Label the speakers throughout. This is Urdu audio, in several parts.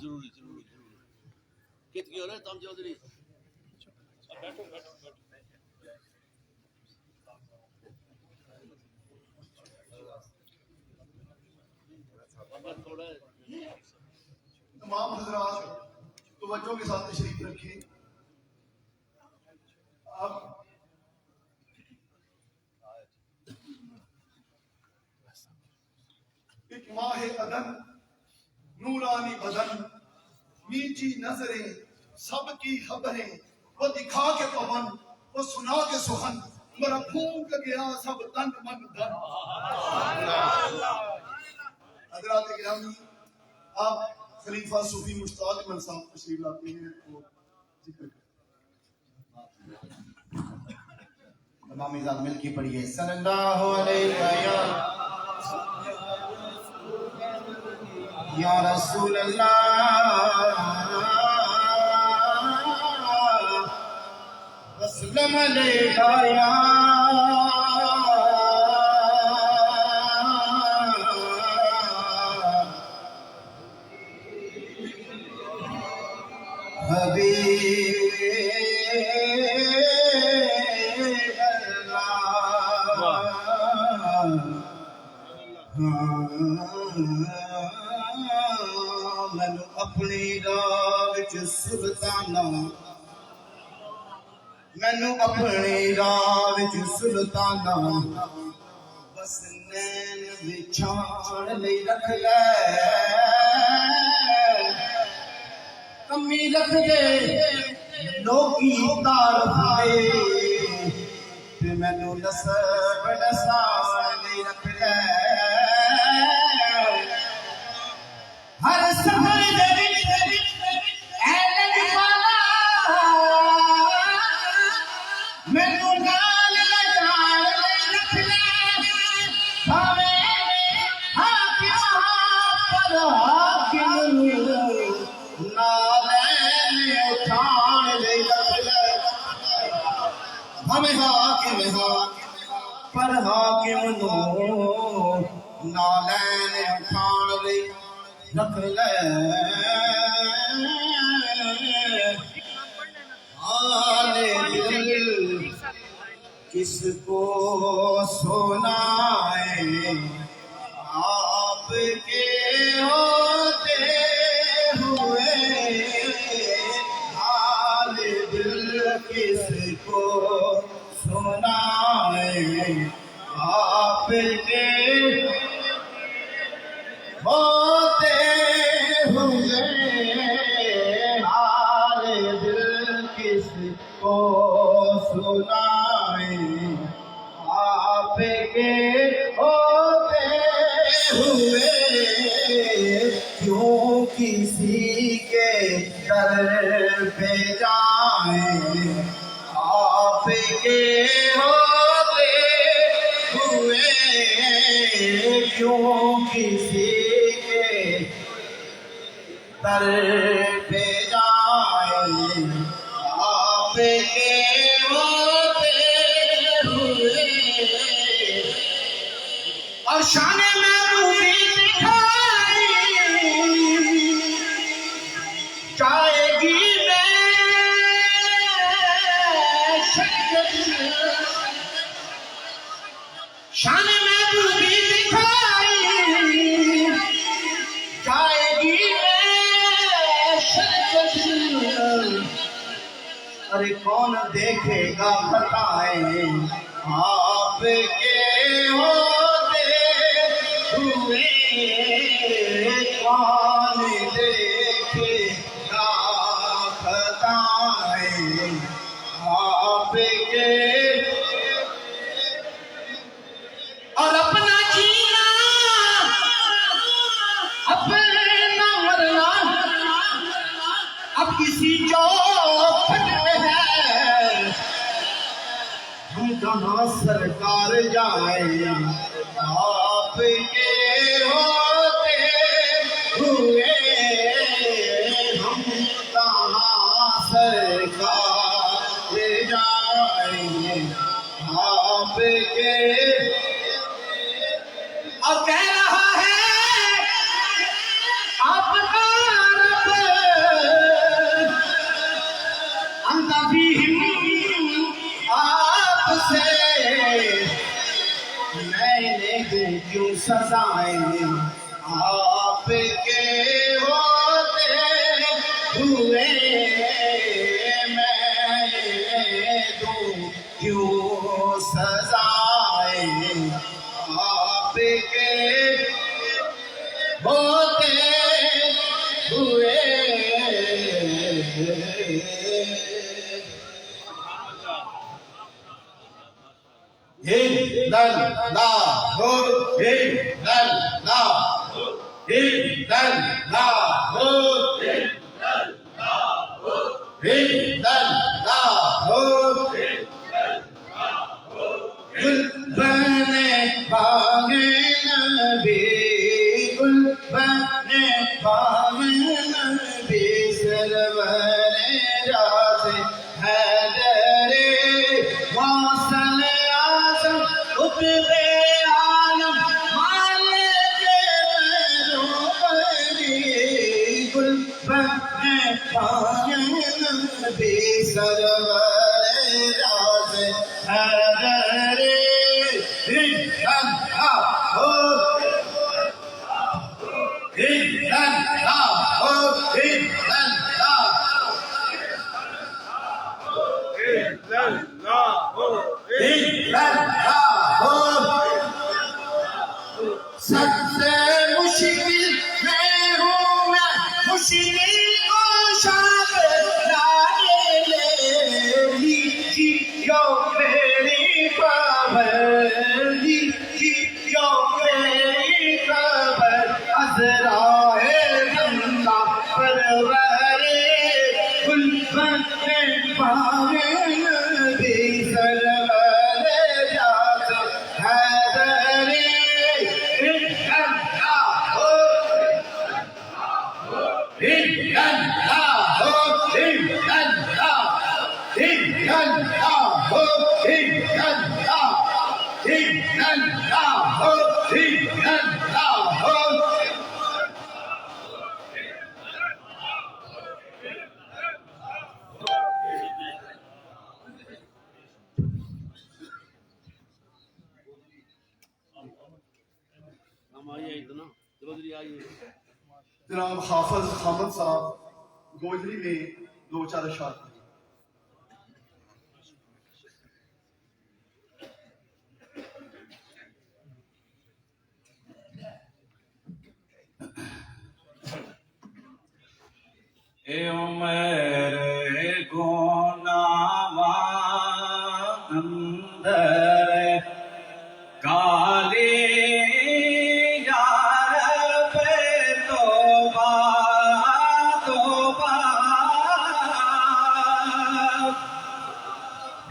Speaker 1: ضروری کتنی ہو رہا ہے تم چودھری
Speaker 2: تمام حضرات توجہ کے ساتھ تشریف رکھیں. اب ایک ماہ عدن نورانی بدن میٹھی نظریں سب کی خبریں وہ دکھا کے پون وہ سنا کے سخن میرا پھونک گیا سب تن من دن. حضرات گرامی آپ خلیفہ صوفی مشتاق احمد صاحب تشریف لاتے ہیں وہ ذکر کریں.
Speaker 3: تمام ذات مل کے پڑھیے صلی اللہ علیہ یا رسول اللہ وسلم علیہ یا مینو اپنی راہ وچ سلطانہ مینو اپنی راہ وچ سلطانہ بس نین وچھان لئی رکھ لے کمی رکھ دے لوکی تعارف دے تے مینو نسب نسان لئی رکھ لے ہر سفر دے وچ اے لجپالا مینو نال لجان لئی رکھ لے بھاوے حاکم پر حاکم نال اٹھان لئی رکھ لے بھاوے حاکم پر حاکم نو نال اٹھان لئی رکھ لے حال دل کس کو سنائے آپ کے ہوتے ہوئے حال دل کس کو سنائے آپ کے ہوتے ہوئے حال دل کس کو سنائے آپ کے ہوتے ہوئے کیوں کسی کے در پہ جائیں آپ کے ہوتے ہوئے کیوں کسی کے در پہ جائیں آپ کے ہوتے ہوئے اور شان محبوبی دکھائی جائے گی میں شکل شان محبوبی دکھائی جائے گی میں شکل ارے کون دیکھے گا بتائیں آپ کے ہوتے ہوئے کون دیکھے گا بتائیں آپ کے اور اپنا جینا اپنا مرنا اب کسی چوکھٹ میں ہے ہم کہاں سرکار جائیں آپ کے ہوتے ہوئے ہم کہاں سزائیں آپ کے ہوتے ہوئے میں دوں کیوں سزائیں آپ کے ہوتے ہوئے سب سے مشکل میں ہوں میں مشکل کو شاپ لائے لیجیو میری پابندی لیجیو میری خبر عذرائے بندہ پرورے گلبن پاوے نبی سرور جات حیدری
Speaker 1: ہم آئیے اتنا چودھری آئیے
Speaker 2: جناب حافظ حامد صاحب گوجری میں دو چار اشعار پڑھیں۔
Speaker 4: اے عمر گناہ اندر کالی یار پہ توبہ توبہ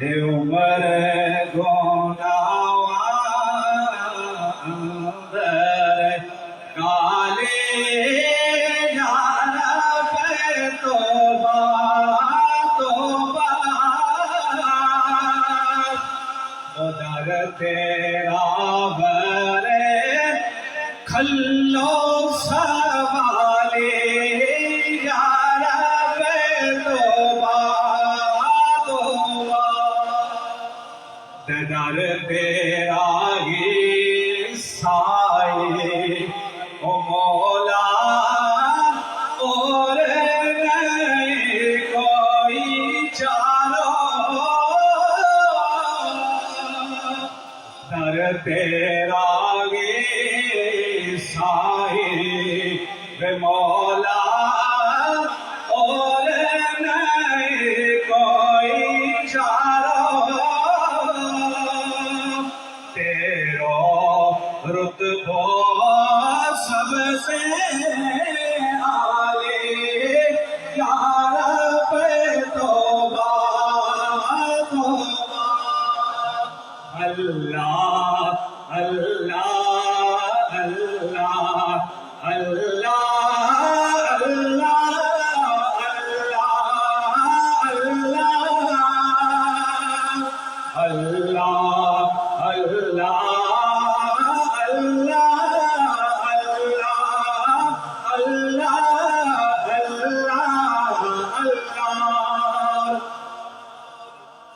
Speaker 4: اے عمر گناہ اندر کالی تیرا برے کھلو سوالے یا رب توبہ توبہ در تیرا ہی سائے او مولا اور نہیں کوئی چارہ در تیرا گے سائے بے مولا اور نہیں کوئی چارہ تیرا رتبہ سب سے عالی یا رب توبہ توبہ اللہ اللہ اللہ اللہ اللہ اللہ اللہ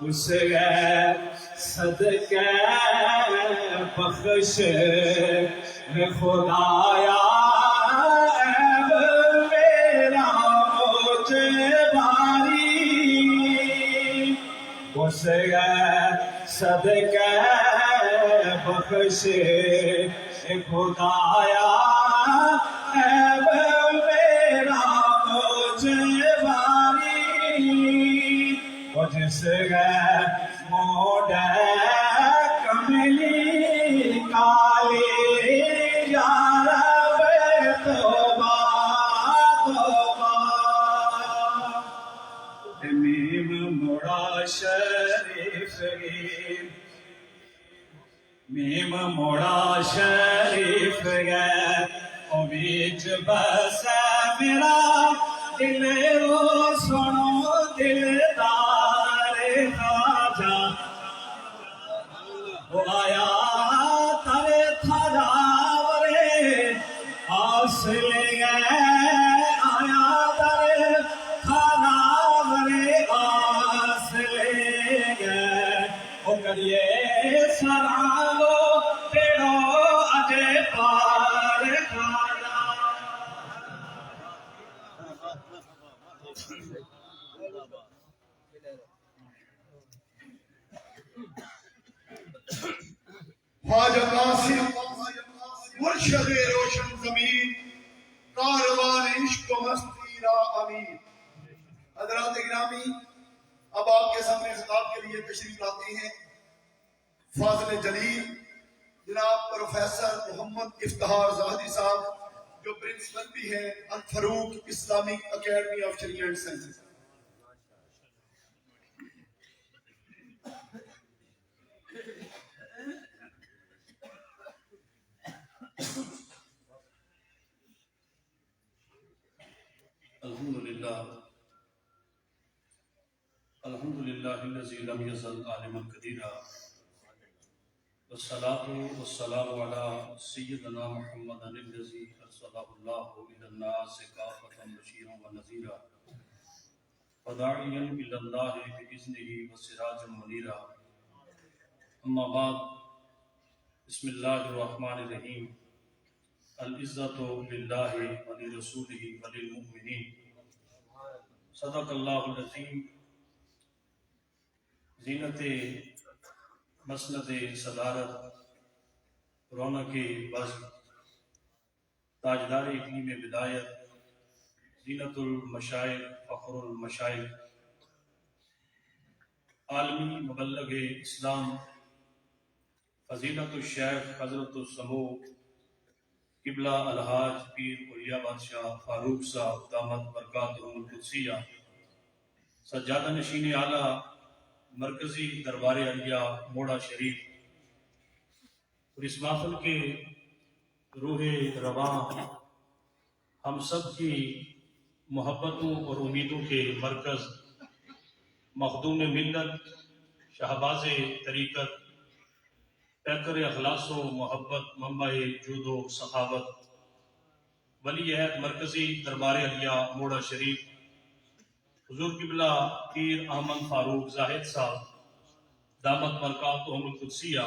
Speaker 4: اس صدقہ بخش خدایا عیب میرا مجھے باری اس صدقے بخش خدایا عیب میرا مجھے باری وہ جس موڈے کملی کالی یار توبہ توبہ میم موڑا شریف میم موڑا شریف گئے او بیچ بس میرا دل او سنو دلدار خواجہ وہ آیا تارے تھاراورے آس لے گئے آیا تارے تھاراورے آس لے گئے وہ کریے سرانگو پیڑو اجے پار کھانا
Speaker 2: خواجہ قاسم مرشد روشن زمین کاروان عشق و مستی را امین. حضرات گرامی، اب آپ کے سامنے خطاب کے لیے تشریف لاتے ہیں فاضل جلیل جناب پروفیسر محمد افتخار زاہدی صاحب، جو پرنسپل بھی ہیں Al Farooq Islamic Academy of Shariah and Sciences.
Speaker 1: الحمدللہ الذی لم یزل عالما قدیرا والصلاة والسلام علی سیدنا محمد الذی ارسلہ اللہ الی الناس کافۃ بشیرا ونذیرا وداعیا الی اللہ باذنہ وسراجا منیرا. اما بعد، بسم اللہ الرحمن الرحیم. العزت للہ ولرسولہ وللمؤمنین. صدق اللہ العظیم. زینت مسند صدارت، رونق بزم، تاجدار اقلیم بدایت، زینت المشائخ، فخر المشائخ، عالمی مبلغ اسلام فضیلت الشیخ حضرت السمو قبلہ الحاج پیر اولیا بادشاہ فاروق صاحب دامت برکاتہم القدسیہ، سجادہ نشین اعلیٰ مرکزی دربار عالیہ موڑا شریف، اور اس محفل کے روح رواں ہم سب کی محبتوں اور امیدوں کے مرکز، مخدوم ملت، شہباز طریقت، پیکر اخلاص و محبت، منبع جود و سخاوت، ولی عہد مرکزی دربار عالیہ موڑا شریف حضور قبلہ پیر احمد فاروق زاہد صاحب دامت برکاتہم القدسیہ،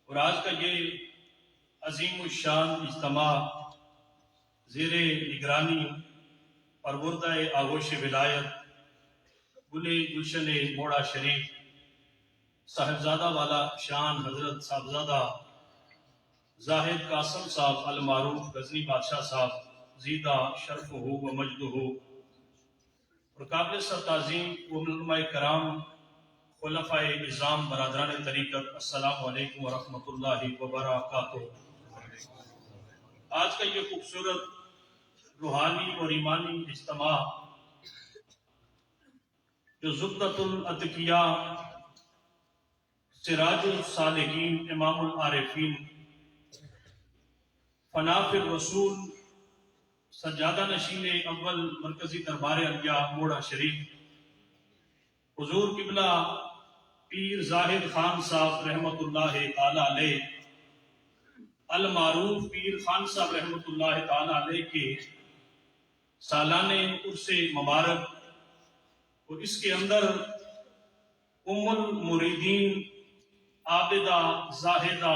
Speaker 1: اور آج کا یہ عظیم الشان اجتماع زیر نگرانی پروردہ آغوش ولایت گل گلشن موڑا شریف صاحبزادہ والا شان حضرت صاحبزادہ زاہد قاسم صاحب المعروف غزنی بادشاہ صاحب زیدہ شرف ہو و مجد ہو، اور قابل سر تعظیم علماء کرام، خلفائے نظام، برادران طریقت، السلام علیکم ورحمۃ اللہ وبرکاتہ. آج کا یہ خوبصورت روحانی اور ایمانی اجتماع جو زبدۃ الاتقیاء، سراج الصالحین، امام العارفین، فناف الرسول، سجادہ نشین اول مرکزی دربار عالیہ موڑا شریف حضور قبلہ پیر زاہد خان صاحب رحمۃ اللہ تعالی علیہ، المعروف پیر خان صاحب رحمۃ اللہ تعالی علیہ کے سالانہ عرس مبارک، اور اس کے اندر ام المریدین، عابدہ، زاہدہ،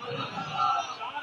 Speaker 1: 4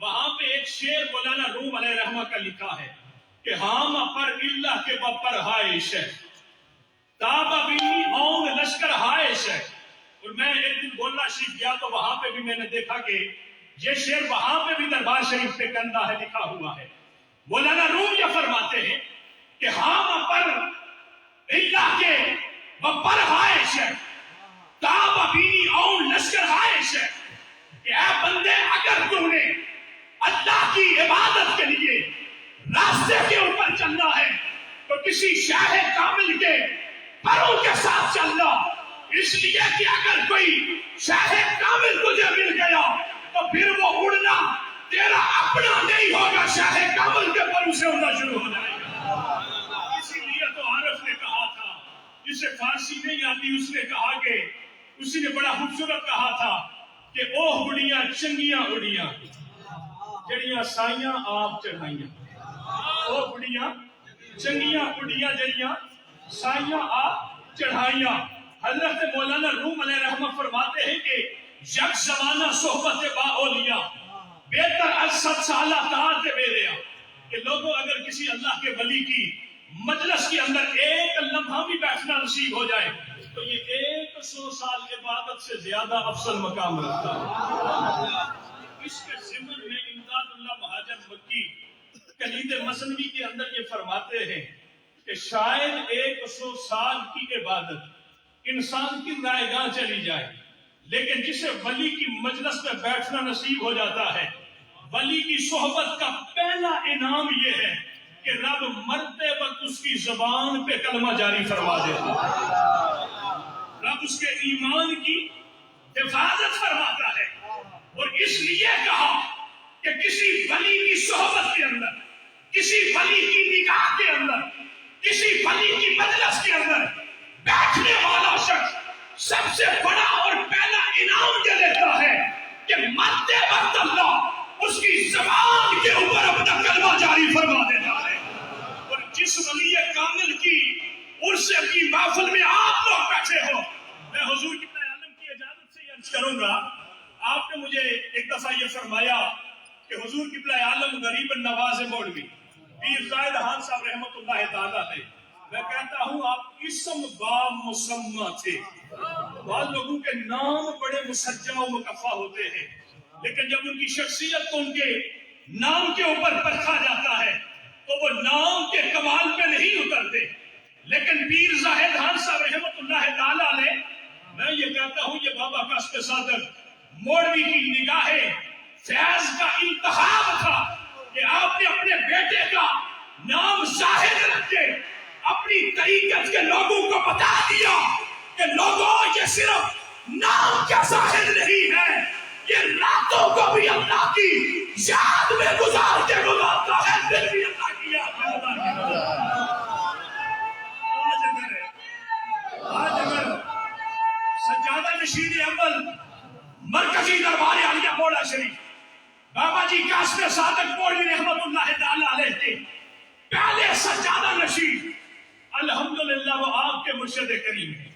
Speaker 1: وہاں پہ ایک شعر مولانا روم علیہ رحمہ کا لکھا ہے کہ ہام پر اللہ کے بپر ہائش ہے تاب بینی اون لشکر ہائش ہے. اور میں ایک دن گولہ شریف گیا تو وہاں پہ بھی میں نے دیکھا کہ یہ شعر وہاں پہ بھی دربار شریف پہ کندہ ہے لکھا ہوا ہے. مولانا روم یہ فرماتے ہیں کہ ہام پر اللہ کے بپر ہائش ہے تاب بینی اون لشکر ہائش ہے کہ اے بندے اگر تم نے اللہ کی عبادت کے لیے راستے کے اوپر چلنا ہے تو کسی شاہ کامل کے پروں کے ساتھ چلنا. اس لیے کہ اگر کوئی شاہ کامل تجھے مل گیا تو پھر وہ اڑنا تیرا اپنا نہیں ہوگا, شاہ کامل کے پروں سے اڑنا شروع ہو جائے گا. اسی لیے تو عارف نے کہا تھا, جسے فارسی نہیں آتی اس نے کہا کہ اسی نے بڑا خوبصورت کہا تھا کہ اوہ اڑیاں چنگیاں اڑیاں جڑیاں سائیاں آپ چڑھائیاں. اوہ اڑیاں چنگیاں اڑیاں جڑیاں سائیاں آپ چڑھائیاں. حضرت مولانا روم علیہ رحمہ فرماتے ہیں کہ یک زمانہ صحبت با اولیاء بہتر از 7 سالہ طاعت میریا. کہ لوگوں اگر کسی اللہ کے ولی کی مجلس کے اندر ایک لمحہ بھی بیٹھنا نصیب ہو جائے تو یہ 100 سال عبادت سے زیادہ افضل مقام رکھتا ہے. اس کے ضمن میں امداد اللہ مہاجر مکی کلید مثنوی کے اندر یہ فرماتے ہیں کہ شاید 100 سال کی عبادت انسان کی رائگاں چلی جائے, لیکن جسے ولی کی مجلس میں بیٹھنا نصیب ہو جاتا ہے, ولی کی صحبت کا پہلا انعام یہ ہے کہ رب مرتے وقت اس کی زبان پہ کلمہ جاری فرما دیتا ہے, رب اس کے ایمان کی حفاظت فرماتا ہے. اور اس لیے کہا کہ کسی ولی کی صحبت کے اندر, کسی ولی کی نگاہ کے اندر, کسی ولی کی مجلس کے اندر بیٹھنے والا شخص سب سے بڑا اور پہلا انعام یہ دیتا ہے کہ مرتے وقت اللہ اس کی زبان کے اوپر اپنا کلمہ جاری فرما دیتا ہے. اور جس ولی کامل کی عرس کی محفل میں آپ لوگ بیٹھے ہو, میں حضور کی عالم کی اجازت سے یہ عرض کروں گا. آپ نے مجھے ایک دفعہ یہ فرمایا کہ حضور قبلہ عالم غریب نواز مولوی پیر زاہد خان صاحب رحمت اللہ تعالیٰ علیہ, میں کہتا ہوں آپ اسم با مسمہ تھے. بعض لوگوں کے نام بڑے مسجع و مکفہ ہوتے ہیں, لیکن جب ان کی شخصیت کو ان کے نام کے اوپر پرکھا جاتا ہے تو وہ نام کے کمال پہ نہیں اترتے. لیکن پیر زاہد خان صاحب رحمت اللہ تعالیٰ علیہ, میں یہ کہتا ہوں یہ بابا قاسم صادق مولوی کی نگاہ فیض کا انتخاب تھا کہ آپ نے اپنے بیٹے کا نام زاہد رکھ کے اپنی طریقت کے لوگوں کو بتا دیا کہ لوگوں یہ صرف نام کا زاہد نہیں ہے, یہ راتوں کو بھی اللہ کی یاد میں گزار کے گزارتا ہے, دل بھی اللہ کی یاد میں گزار کے گزارتا ہے. آج اگر سجادہ نشین اول مرکزی دربار عالیہ مولا شریف بابا جی قاسم صادق مولوی رحمت اللہ تعالی علیہ تھے پہلے سجادہ نشین, الحمدللہ وہ آپ کے مرشد کریم ہیں.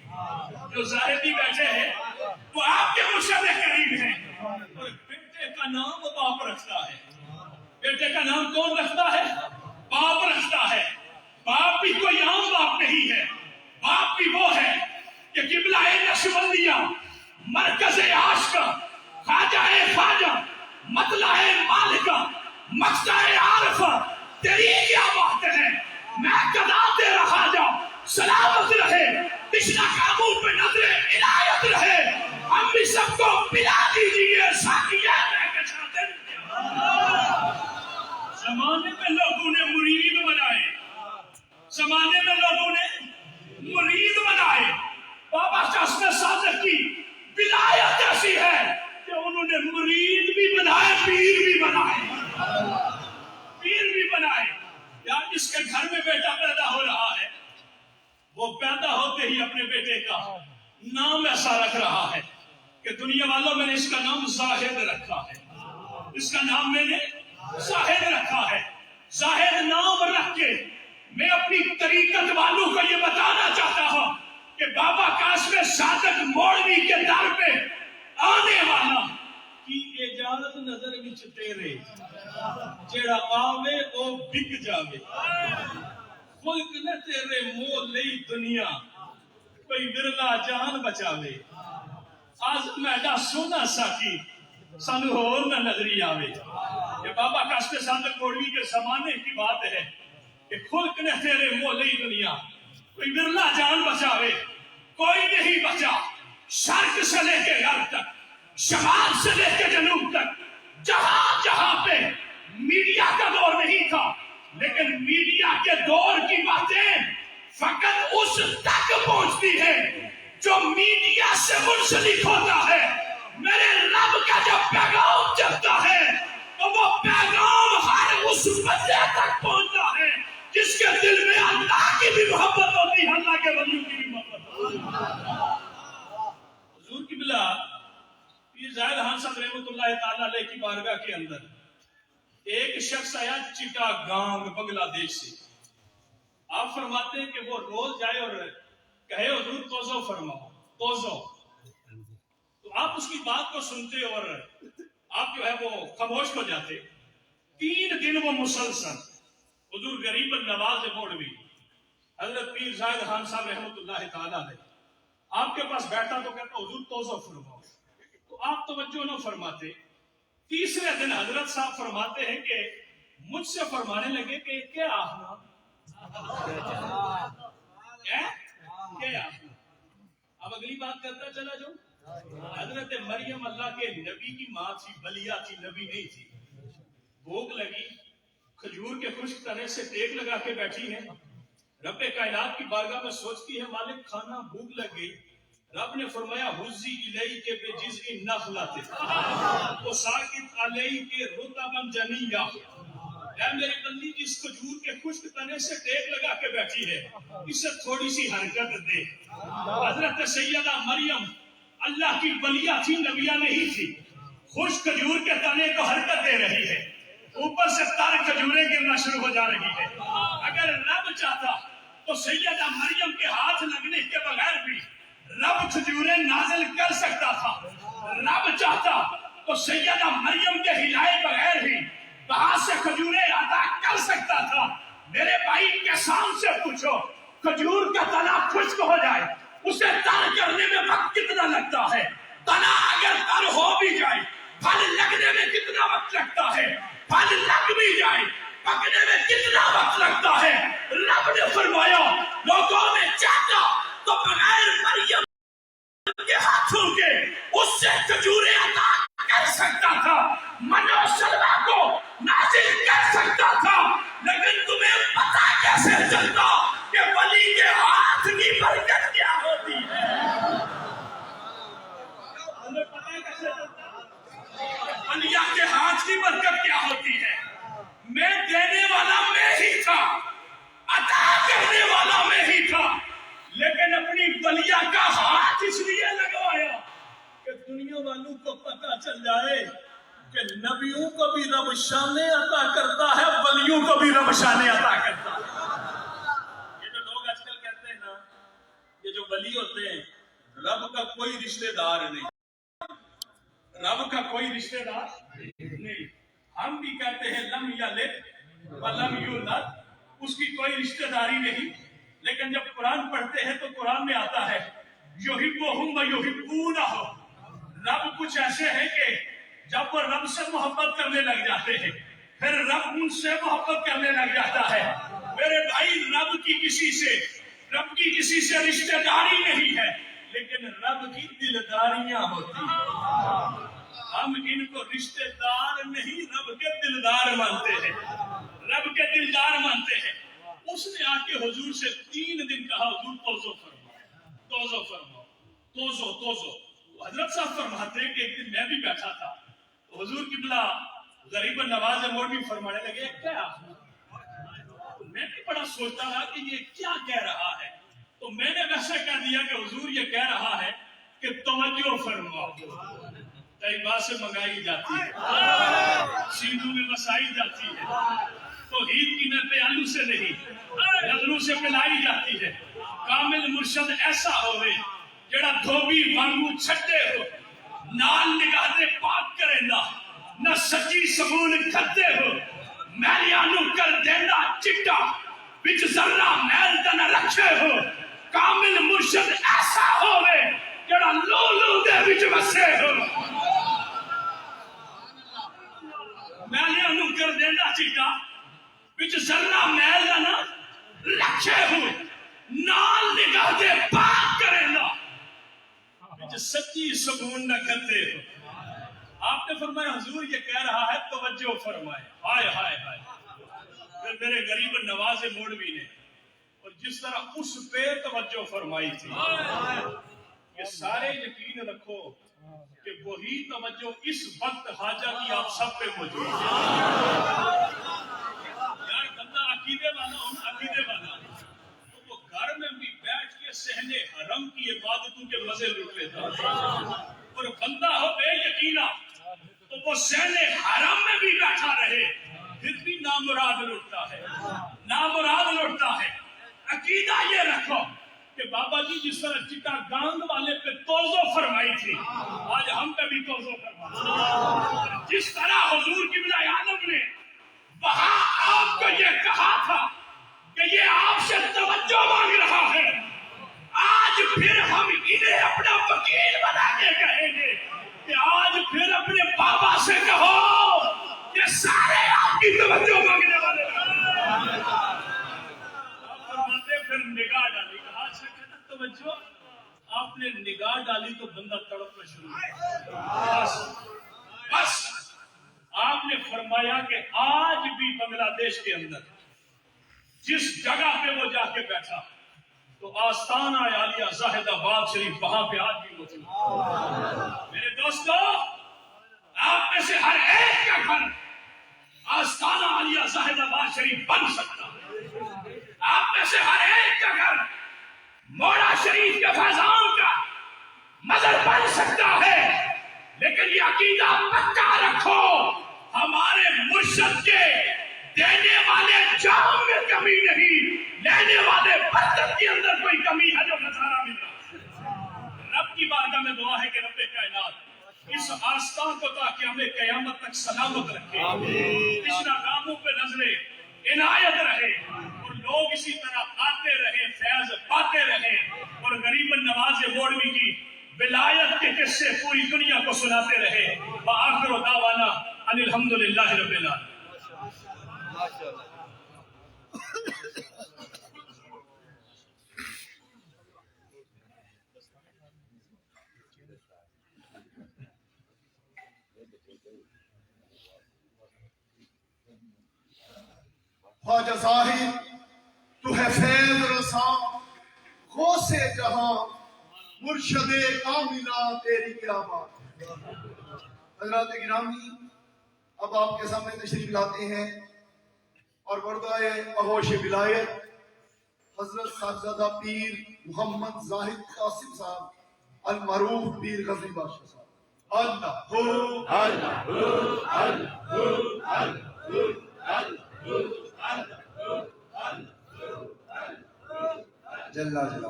Speaker 1: جو زاہدی بیٹھے ہیں وہ آپ کے مرشد کریم ہیں. اور بیٹے کا نام وہ باپ رکھتا ہے. بیٹے کا نام کون رکھتا ہے؟ باپ رکھتا ہے. باپ بھی کوئی عام باپ نہیں ہے, باپ بھی وہ ہے کہ قبلہ نقشبندیہ مرکز عاشق خواجہ خواجہ مطلع مالکہ مقصد عارفہ تیری کیا بات ہے, میں قضا تیرا خواجہ سلامت رہے, تشنا کاموں پہ نظر عنایت رہے, ہم بھی سب کو پلا دیجئے ساقیہ میں کچھا دن. زمانے میں لوگوں نے مرید بنائے, زمانے میں لوگوں نے مرید بنائے. بابا قاسم صادق کی ولایت ایسی ہے کہ انہوں نے مرید بھی بنائے, پیر بھی بنائے, پیر بھی بنائے. یار جس کے گھر میں بیٹا پیدا ہو رہا ہے وہ پیدا ہوتے ہی اپنے بیٹے کا نام ایسا رکھ رہا ہے کہ دنیا والوں میں نے اس کا نام زاہد رکھا ہے, اس کا نام میں نے زاہد رکھا ہے. زاہد نام رکھ کے میں اپنی طریقت والوں کو یہ بتانا چاہتا ہوں کہ بابا قاسم صادق مولوی کے در پہ آنے والا کی ایجاد نظر وچ تیرے جیڑا آوے او بک جاوے خلق نے تیرے مول لئی دنیا کوئی ورلا جان بچاوے آج میڈا سونا ساکی سانو ہور نہ نظری آوے یہ بابا کاشت صادق کوڑوی کے زمانے کی بات ہے کہ خلق نے تیرے مول لئی دنیا کوئی ورلا جان بچاوے کوئی نہیں بچا شرق سے لے کے غرب تک شمال سے لے کے جنوب تک جہاں جہاں پہ میڈیا کا دور نہیں تھا لیکن میڈیا کے دور کی باتیں فقط اس تک پہنچتی ہے جو میڈیا سے منسلک ہوتا ہے میرے رب کا جب پیغام چلتا ہے تو وہ پیغام ہر اس بندے تک پہنچتا ہے جس کے دل میں اللہ کی بھی محبت ہوتی ہے اللہ کے ولیوں کی بھی محبت ہوتی ہے حضور کی بلا پیر زاہد خان صاحب رحمۃ اللہ تعالی علیہ کی بارگاہ کے اندر ایک شخص آیا چٹا گانگ بنگلہ دیش سے آپ فرماتے ہیں کہ وہ روز جائے اور کہے حضور توضو فرماؤ توضو تو آپ اس کی بات کو سنتے اور آپ جو ہے وہ خاموش ہو جاتے 3 دن وہ مسلسل حضور غریب النواز مولوی حضرت پیر زاہد خان صاحب رحمۃ اللہ تعالی علیہ آپ کے پاس بیٹھا تو کہتا حضور توضو فرماؤ تو آپ توجہ نہ فرماتے تیسرے دن حضرت صاحب فرماتے ہیں کہ مجھ سے فرمانے لگے کہ کیا آخنا کیا آخنا اب اگلی بات کرتا چلا جو حضرت مریم اللہ کے نبی کی ماں تھی بلیا تھی نبی نہیں تھی بھوک لگی کھجور کے خشک تنے سے ٹیک لگا کے بیٹھی ہے رب کائنات کی بارگاہ میں سوچتی ہے مالک کھانا بھوک لگ گئی رب نے فرمایا حزی الیک بجذع النخلۃ وساقط علیک رطبا جنیا اے میری بندی جس کھجور کے خشک تنے سے ٹیک لگا کے بیٹھی ہے اسے تھوڑی سی حرکت دے حضرت سیدہ مریم اللہ کی بلیا تھی نبیہ نہیں تھی خشک کھجور کے تنے کو حرکت دے رہی ہے اوپر سے تر کھجوریں گرنا شروع ہو جا رہی ہے اگر رب چاہتا تو سیدہ مریم کے ہاتھ لگنے کے بغیر بھی رب کھجوریں نازل کر سکتا تھا رب چاہتا تو سیدہ مریم کے ہلائے بغیر ہی وہاں سے کھجوریں عطا کر سکتا تھا میرے بھائی کسان سے پوچھو کھجور کا تنا خشک ہو جائے اسے تر کرنے میں وقت کتنا لگتا ہے تنا اگر تر ہو بھی جائے پھل لگنے میں کتنا وقت لگتا ہے پھل لگ بھی جائے پکنے میں کتنا وقت لگتا ہے رب نے فرمایا لوگوں میں چاہتا تو بغیر مریم کے ہاتھوں کے اس سے کھجوریں عطا کر سکتا تھا منو سلوا کو نازل کر سکتا تھا لیکن تمہیں پتا کیسے چلتا کہ ولی کے ہاتھ کی برکت کیا ہوتی ہے ہمیں پتا کیسے چلتا ولی کے ہاتھ کی برکت کیا ہوتی ہے میں دینے والا میں ہی تھا عطا کرنے والا میں ہی تھا لیکن اپنی بلیا کا ہاتھ اس لیے لگوایا کہ دنیا والوں کو پتا چل جائے کہ نبیوں کو بھی رب شانیں عطا کرتا ہے ولیوں کو بھی رب شانیں عطا کرتا ہے یہ جو لوگ آج کل کہتے ہیں نا یہ جو ولی ہوتے ہیں رب کا کوئی رشتہ دار نہیں رب کا کوئی رشتہ دار نہیں ہم بھی کہتے ہیں لم یلد ولم یولد اس کی کوئی رشتہ داری نہیں لیکن جب قرآن پڑھتے ہیں تو قرآن میں آتا ہے یحبہم ویحبونہ رب کچھ ایسے ہیں کہ جب وہ رب سے محبت کرنے لگ جاتے ہیں پھر رب ان سے محبت کرنے لگ جاتا ہے میرے بھائی رب کی کسی سے رشتہ داری نہیں ہے لیکن رب کی دلداریاں ہوتی ہیں ہم ان کو رشتہ دار نہیں رب کے دلدار مانتے ہیں رب کے دلدار مانتے ہیں اس نے آ کے حضور سے 3 دن کہا حضور توضو فرماؤ توضو فرماؤ توضو توضو حضرت صاحب فرماتے ہیں کہ ایک دن میں بھی بیٹھا تھا تو حضور قبلہ غریب النواز مولوی فرمانے لگے کیا میں بھی بڑا سوچتا رہا کہ یہ کیا کہہ رہا ہے تو میں نے ویسا کہہ دیا کہ حضور یہ کہہ رہا ہے کہ توجہ فرماؤ طیبہ سے منگائی جاتی ہے سیندھو میں بسائی جاتی ہے توحید کی میں پیالو سے نہیں نظروں سے پلائی جاتی ہے کامل مرشد ایسا ہوئے جڑا دھوبی وانگو چھٹے ہو نال نگاہ دے پاک کریندا نہ سچی سبول کرتے ہو میلیانو کر دینا چٹا بچ ذرہ میل دا نہ رکھے ہو کامل مرشد ایسا ہوئے جڑا لولو دے بچ بسے ہو میلیانو کر دینا چٹا بچ ذرہ میل دا نہ رکھے ہو نال نگاہ دے پاک کریندا بچ سچی سبول نہ کرتے ہو. آپ نے فرمایا حضور یہ کہہ رہا ہے توجہ فرمائے. ہائے ہائے ہائے پھر میرے غریب نواز مولوی نے اور جس طرح اس پہ توجہ فرمائی تھی یہ سارے یقین رکھو کہ وہی توجہ اس وقت حاجہ کی آپ سب پہ موجود ہے. یار بندہ عقیدے والا ہوں عقیدے والا تو وہ گھر میں بھی بیٹھ کے صحن حرم کی عبادتوں کے مزے لوٹ لیتا اور بندہ ہو بے یقینہ تو وہ صحن حرم میں بھی بیٹھا رہے پھر بھی نامراد لوٹتا ہے نامراد لوٹتا ہے. عقیدہ یہ رکھو کہ بابا جی جس طرح چٹا گانگ والے پہ توجہ فرمائی تھی آج ہم پہ بھی توجہ فرمائی. جس طرح حضور قبلہ عالم نے وہاں آپ کو یہ کہا تھا کہ یہ آپ سے توجہ مانگ رہا ہے آج پھر ہم انہیں اپنا وکیل بنا کے کہیں گے کہ آج پھر اپنے بابا سے کہو یہ سارے آپ کی توجہ مانگنے والے ہیں. آپ فرماتے پھر نگاہ ڈالی کہا سے کہنا توجہ آپ نے نگاہ ڈالی تو بندہ تڑپنا شروع ہوا. بس آپ نے فرمایا کہ آج بھی بنگلہ دیش کے اندر جس جگہ پہ وہ جا کے بیٹھا تو آستانہ عالیہ زاہد آباد شریف وہاں پہ آج بھی موجود. میرے دوستو آپ میں سے ہر ایک کا گھر آستانہ عالیہ زاہد آباد شریف بن سکتا ہے. آپ میں سے ہر ایک کا گھر موڑا شریف کے فیضان کا مظہر بن سکتا ہے لیکن یہ عقیدہ پکا رکھو ہمارے مرشد کے دینے والے جام میں کمی نہیں لینے والے برتن کے اندر کوئی کمی ہے جو نظارہ مل رہا. رب کی بارگاہ میں دعا ہے کہ رب کائنات اس آستان کو تاکہ ہمیں قیامت تک سلامت رکھے پچھلا کاموں پہ نظریں عنایت رہے اور لوگ اسی طرح آتے رہے فیض پاتے رہے اور غریب نواز مولوی کی ولایت کے قصے پوری دنیا کو سناتے رہے. وآخر دعوانا ان الحمدللہ رب العالمین.
Speaker 2: خواجہ ظاہر تو ہے فیض رساں غوث جہاں مرشد کاملہ تیری کیا بات. حضرات گرامی اب آپ کے سامنے تشریف لاتے ہیں اور بردائے اغوش ولایت حضرت صاحبزادہ پیر محمد زاہد قاسم صاحب المعروف پیر غزنی بادشاہ صاحب. اللہ
Speaker 3: جل جلالہ.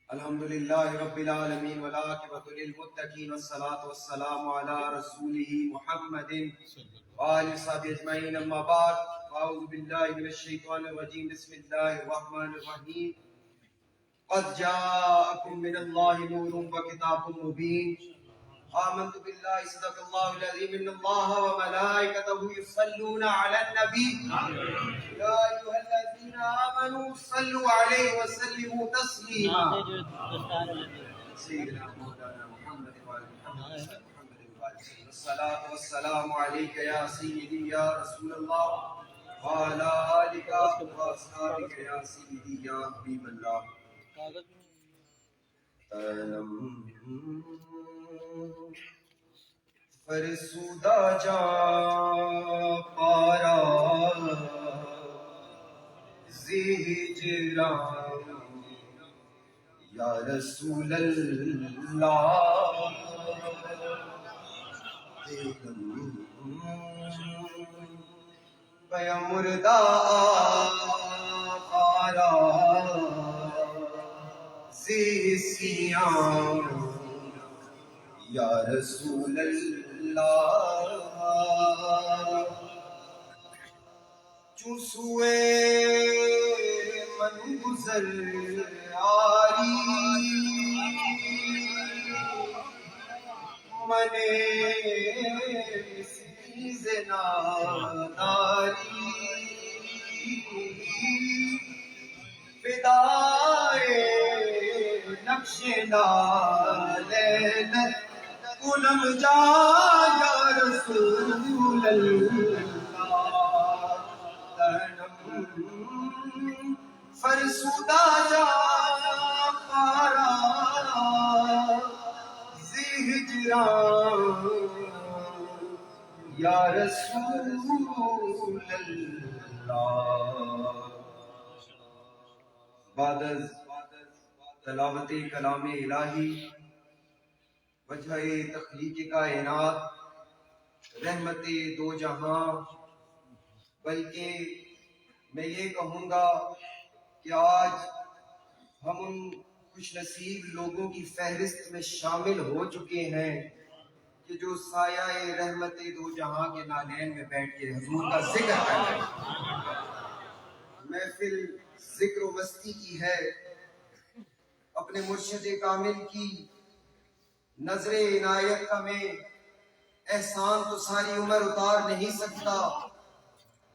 Speaker 3: الحمدللہ رب العالمین والعاقبۃ للمتقین والصلاة والسلام علی رسولہ محمد وآلہ وصحبہ اجمعین. اما بعد اعوذ باللہ من الشیطان الرجیم بسم اللہ الرحمن الرحیم. قد جاءکم من اللہ نور وکتاب مبین. آمنت باللہ صدق اللہ العظیم ان اللہ وملائکتہ یصلون علی النبی یا ایھا الذین آمنوا صلوا علیہ وسلموا تسلیما. سیدنا مولانا محمد الصلاۃ والسلام علیک یا سیدی یا رسول اللہ وعلی آلک واصحابک یا سیدی یا حبیب اللہ. فرسودہ جا پارا ہجران یا رسول اللہ بیا مردہ پارا زیسیاں یا رسول اللہ چوں سوئے من گزر آری منے مسکیز ناداری فدائے نقش نالین کنم جا یا رسول اللہ تنم فرسودہ جا پارا زی ہجران یا رسول اللہ بعد از تلاوت کلام الہی وجہ تخلیق کائنات رحمت دو جہاں بلکہ میں یہ کہوں گا کہ آج ہم ان خوش نصیب لوگوں کی فہرست میں شامل ہو چکے ہیں کہ جو سایہ رحمت دو جہاں کے نالین میں بیٹھ کے حضور کا ذکر کر رہے ہیں۔ محفل ذکر و مستی کی ہے، اپنے مرشد کامل کی نظر عنایت کا میں احسان تو ساری عمر اتار نہیں سکتا۔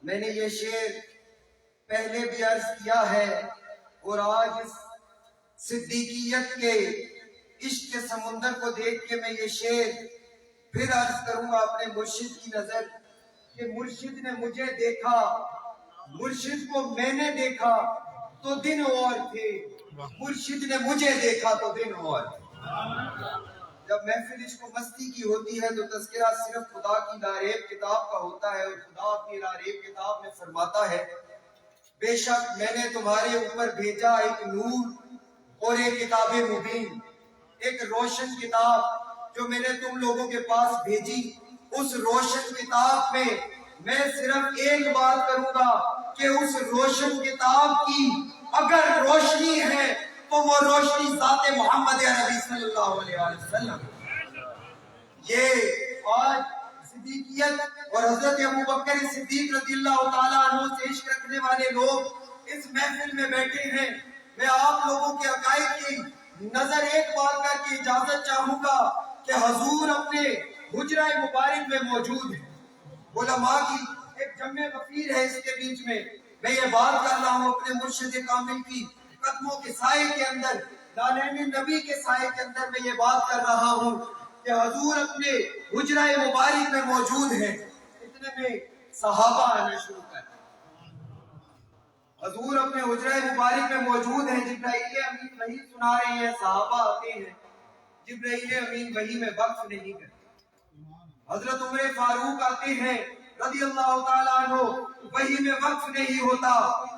Speaker 3: میں نے یہ شعر پہلے بھی عرض کیا ہے اور آج اس صدیقیت کے عشق کے سمندر کو دیکھ کے میں یہ شعر پھر عرض کروں گا اپنے مرشد کی نظر کہ مرشد نے مجھے دیکھا، مرشد کو میں نے دیکھا تو دن اور تھے، مرشد نے مجھے دیکھا تو دن اور تھے۔ جب محفل عشق و مستی کی ہوتی ہے تو تذکرہ صرف خدا کی لاریب کتاب کا ہوتا ہے، اور خدا اپنی لاریب کتاب میں فرماتا ہے بے شک میں نے تمہارے اوپر بھیجا ایک نور اور ایک کتاب مبین، ایک روشن کتاب جو میں نے تم لوگوں کے پاس بھیجی۔ اس روشن کتاب میں میں صرف ایک بات کروں گا کہ اس روشن کتاب کی اگر روشنی ہے تو وہ روشنی ذات محمد نبی صلی اللہ علیہ وسلم۔ یہ آج صدیقیت اور حضرت ابوبکر صدیق رضی اللہ تعالیٰ عنہ سے عشق رکھنے والے لوگ اس محفل میں بیٹھے ہیں۔ میں آپ لوگوں کے عقائد کی نظر ایک بار کر کے اجازت چاہوں گا کہ حضور اپنے حجرہ مبارک میں موجود ہیں، علماء کی ایک جمع غفیر ہے اس کے بیچ میں۔ میں یہ بات کر رہا ہوں اپنے مرشد کامل کی قدموں کے سائے کے اندر، لالین نبی کے سائے کے اندر میں یہ بات کر رہا ہوں کہ حضور اپنے حجرہ مبارک میں موجود ہیں۔ اتنے میں صحابہ آنا شروع کر حضور اپنے حجرہ مبارک میں موجود ہیں، جبرائیل امین وحی سنا رہے ہیں، صحابہ آتے ہیں، جبرائیل امین وحی میں وقف نہیں کرتے۔ حضرت عمر فاروق آتے ہیں رضی اللہ تعالیٰ عنہ، وحی میں وقف نہیں ہوتا۔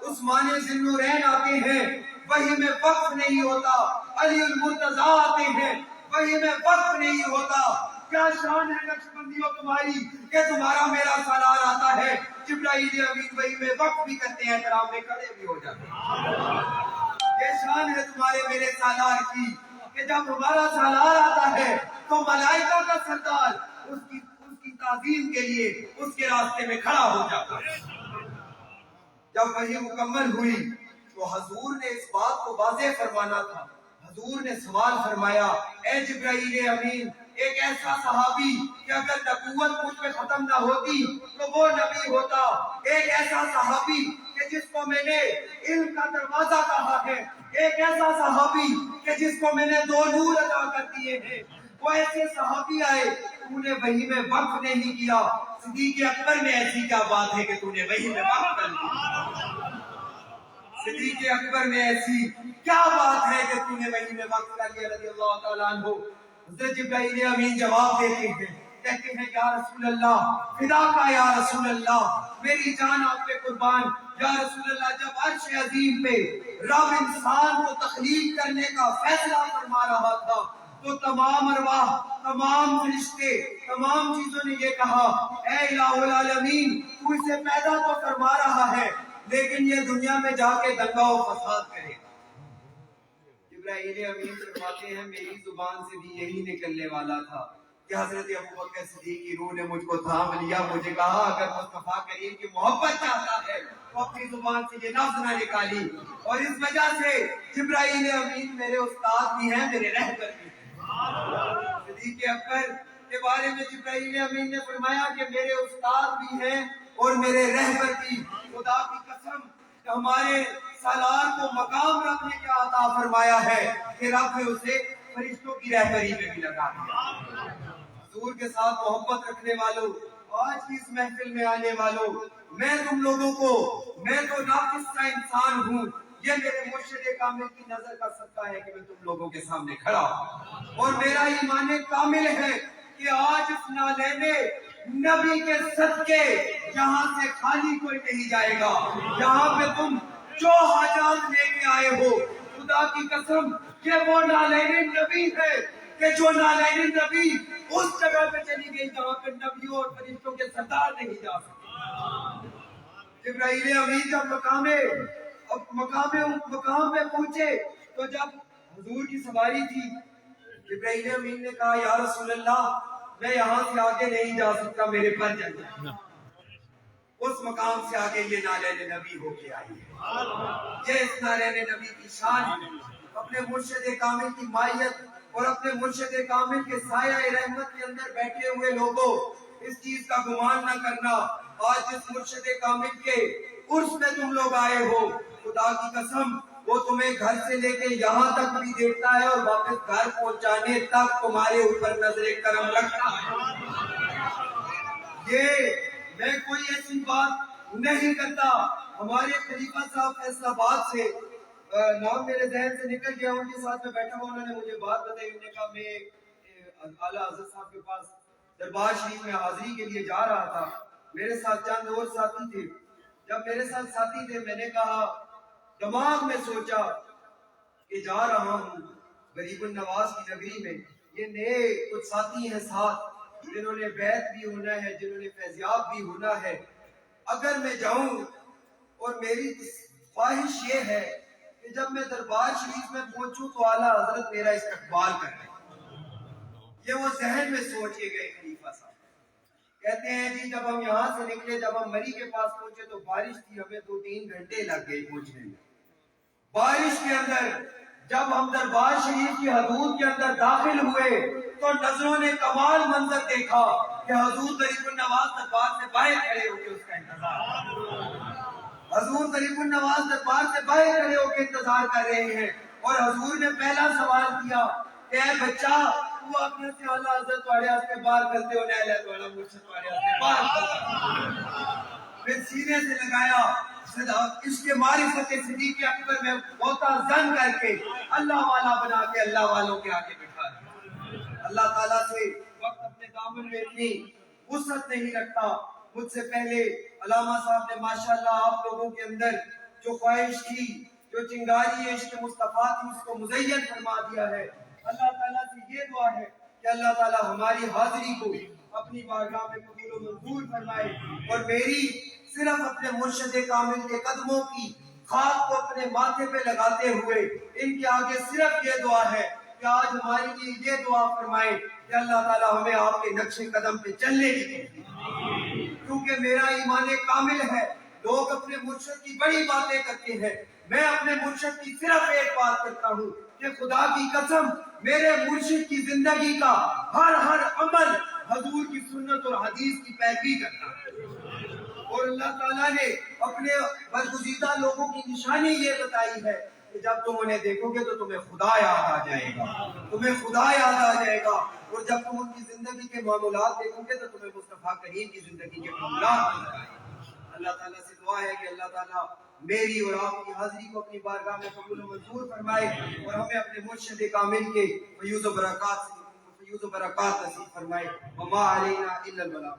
Speaker 3: عثمان ذی النورین آتے ہیں، وحی میں وقف نہیں ہوتا۔ علی المرتضیٰ آتے ہیں، وحی میں وقف نہیں ہوتا۔ کیا شان ہے نقشبندیوں تمہاری کہ تمہارا میرا سالار آتا ہے، جبرائیل امین وحی میں وقف بھی کرتے ہیں، احترام میں کھڑے بھی ہو جاتے ہیں۔ یہ شان ہے تمہارے میرے سالار کی کہ جب ہمارا سالار آتا ہے تو ملائکہ کا سردار اس کی تعظیم کے لیے اس کے راستے میں کھڑا ہو جاتا ہے۔ جب وحی مکمل ہوئی تو حضور نے اس بات کو واضح فرمانا تھا۔ حضور نے سوال فرمایا، اے جبرائیل امین، ایک ایسا صحابی کہ اگر نبوت مجھ پہ ختم نہ ہوتی تو وہ نبی ہوتا، ایک ایسا صحابی کہ جس کو میں نے علم کا دروازہ کہا ہے، ایک ایسا صحابی کہ جس کو میں نے 2 نور عطا کر دیے ہیں، وہ ایسے صحابی آئے، تو نے وحی میں وقف نہیں کیا۔ صدیق اکبر میں ایسی کیا بات ہے کہ تو نے وحی میں وقف کر دیا؟ صدیق اکبر میں ایسی کیا بات ہے کہ تو نے وحی میں وقف کر لیا رضی اللہ تعالیٰ عنہ؟ حضرت جبرائیل امین جواب دیتے ہیں، کہتے ہیں یا رسول اللہ، فدا کا یا رسول اللہ، میری جان آپ پہ قربان۔ یا رسول اللہ، جب عرش عظیم پہ رب انسان کو تخلیق کرنے کا فیصلہ فرما رہا تھا تو تمام ارواح، تمام فرشتے، تمام چیزوں نے یہ کہا، اے الہ العالمین، تو اسے پیدا تو فرما رہا ہے لیکن یہ دنیا میں جا کے دنگا و فساد کرے گا۔ جبرائیل امین فرماتے ہیں میری زبان سے بھی یہی نکلنے والا تھا کہ حضرت ابوبکر صدیق کی روح نے مجھ کو تھام لیا, مجھے کہا اگر مصطفیٰ کریم کی محبت چاہتا ہے تو اپنی زبان سے یہ لفظ نہ نکالی. اور اس وجہ سے جبرائیل امین میرے استاد بھی ہیں, میرے رہبر بھی ہیں. صدیق اکبر کے بارے میں جبرائیل امین نے فرمایا کہ میرے استاد بھی ہیں اور میرے رہبر بھی. خدا کی قسم کہ ہمارے سالار کو مقام رب نے کیا عطا فرمایا ہے کہ رب نے اسے فرشتوں کی رہبری میں بھی لگا دیا. حضور کے ساتھ محبت رکھنے والوں, آج کی اس محفل میں آنے والوں, میں تم لوگوں کو, میں تو ناقص کا انسان ہوں, یہ میرے مرشد کامل کی نظر کا صدقہ ہے کہ میں تم لوگوں کے سامنے کھڑا ہوں. اور میرا ایمان کامل ہے کہ آج اس نالین نبی کے صدقے یہاں سے خالی کوئی نہیں جائے گا. یہاں پہ تم جو حاجات لے کے آئے ہو, خدا کی قسم کہ وہ نالین نبی ہے کہ جو نالین نبی اس جگہ پہ چلی گئی جہاں پہ نبیوں اور فرشتوں کے سردار نہیں جا سکتے. جبرائیل امین جب مقام میں پہنچے تو جب حضور کی سواری تھی, جبرائیل امین نے کہا یا رسول اللہ میں یہاں سے آگے نہیں جا سکتا, میرے پر چل جائے. اس مقام سے آگے یہ نالین نبی ہو کے آئی ہے. یہ اس نالین نبی کی شان ہے. اپنے مرشد کامل کی مائیت اور اپنے مرشد کامل کے سایہ رحمت کے اندر بیٹھے ہوئے لوگوں, اس چیز کا گمان نہ کرنا آج جس مرشد کامل کے عرس میں تم لوگ آئے ہو, خدا کی قسم وہ تمہیں گھر سے لے کے یہاں تک بھی دیکھتا ہے اور واپس گھر پہنچانے تک تمہارے اوپر نظر کرم رکھتا ہے. یہ میں کوئی ایسی بات نہیں کرتا. ہمارے خلیفہ صاحب فیصل آباد سے, نام میرے ذہن سے نکل گیا, ان کے ساتھ میں بیٹھا ہوا, انہوں نے مجھے بات بتائی. انہوں نے کہا میں اعلیٰ حضرت صاحب کے پاس دربار شریف میں حاضری کے لیے جا رہا تھا, میرے ساتھ چند اور ساتھی تھے. جب میرے ساتھ ساتھی تھے میں نے کہا, دماغ میں سوچا کہ جا رہا ہوں غریب النواز کی نگری میں, یہ نئے کچھ ساتھی ہیں ساتھ جنہوں نے بیعت بھی ہونا ہے, جنہوں نے فیضیاب بھی ہونا ہے. اگر میں جاؤں, اور میری خواہش یہ ہے کہ جب میں دربار شریف میں پہنچوں تو اعلیٰ حضرت میرا استقبال کریں. یہ وہ ذہن میں سوچ کے گئے خلیفہ صاحب. کہتے ہیں جی جب ہم یہاں سے نکلے, جب ہم مری کے پاس پہنچے تو بارش تھی, ہمیں 2-3 گھنٹے لگ گئے پہنچنے میں. بارش کے اندر جب ہم دربار شریف کی حدود کے اندر داخل ہوئے تو نظروں نے کمال منظر دیکھا کہ حضور غریب النواز دربار سے باہر کھڑے ہو کے اس کا انتظار, حضور غریب النواز دربار سے باہر کھڑے ہو کے انتظار کر رہے ہیں. اور حضور نے پہلا سوال کیا کہ اے بچہ, تو اپنے سے اعلیٰ حضرت والے ہاستے بار کرتے ہو, نیلہ والا مرشد والے ہاستے بار کرتے. پھر سینے سے لگایا, اس کے معرفت صدیق اکبر میں بہتا زن کر کے اللہ والا بنا کے اللہ والوں کے آگے بٹھا دیا. اللہ تعالیٰ سے وقت اپنے دامن میں اتنی وسعت نہیں رکھتا. مجھ سے پہلے علامہ صاحب نے ماشاءاللہ آپ لوگوں کے اندر جو خواہش تھی, جو چنگاری عشق مصطفیٰ تھی, اس کو مزین فرما دیا ہے. اللہ تعالیٰ سے یہ دعا ہے کہ اللہ تعالیٰ ہماری حاضری کو اپنی بارگاہ میں قبول و منظور فرمائے, اور میری صرف اپنے مرشد کامل کے قدموں کی خاک کو اپنے ماتھے پہ لگاتے ہوئے ان کے آگے صرف یہ دعا ہے کہ آج ہماری لیے یہ دعا فرمائے کہ اللہ تعالیٰ ہمیں آپ کے نقش قدم پہ چلنے کی توفیق. کیونکہ میرا ایمان کامل ہے, لوگ اپنے مرشد کی بڑی باتیں کرتے ہیں, میں اپنے مرشد کی صرف ایک بات کرتا ہوں کہ خدا کی قسم میرے مرشد کی زندگی کا ہر عمل حضور کی سنت اور حدیث کی پیروی کرتا ہے. اور اللہ تعالیٰ نے اپنے برگزیدہ لوگوں کی نشانی یہ بتائی ہے کہ جب تم انہیں دیکھو گے تو تمہیں خدا یاد آ جائے گا, تمہیں خدا یاد آ جائے گا. اور جب تم ان کی زندگی کے معاملات دیکھو گے تو تمہیں مصطفیٰ کریم کی زندگی کے معاملات نظر آئیں گے. اللہ تعالیٰ سے دعا ہے کہ اللہ تعالیٰ میری اور آپ کی حاضری کو اپنی بارگاہ میں قبول و منظور فرمائے, اور ہمیں اپنے مرشد کامل کے فیوز و برکات نصیب فرمائے. وما علینا الا البلاغ.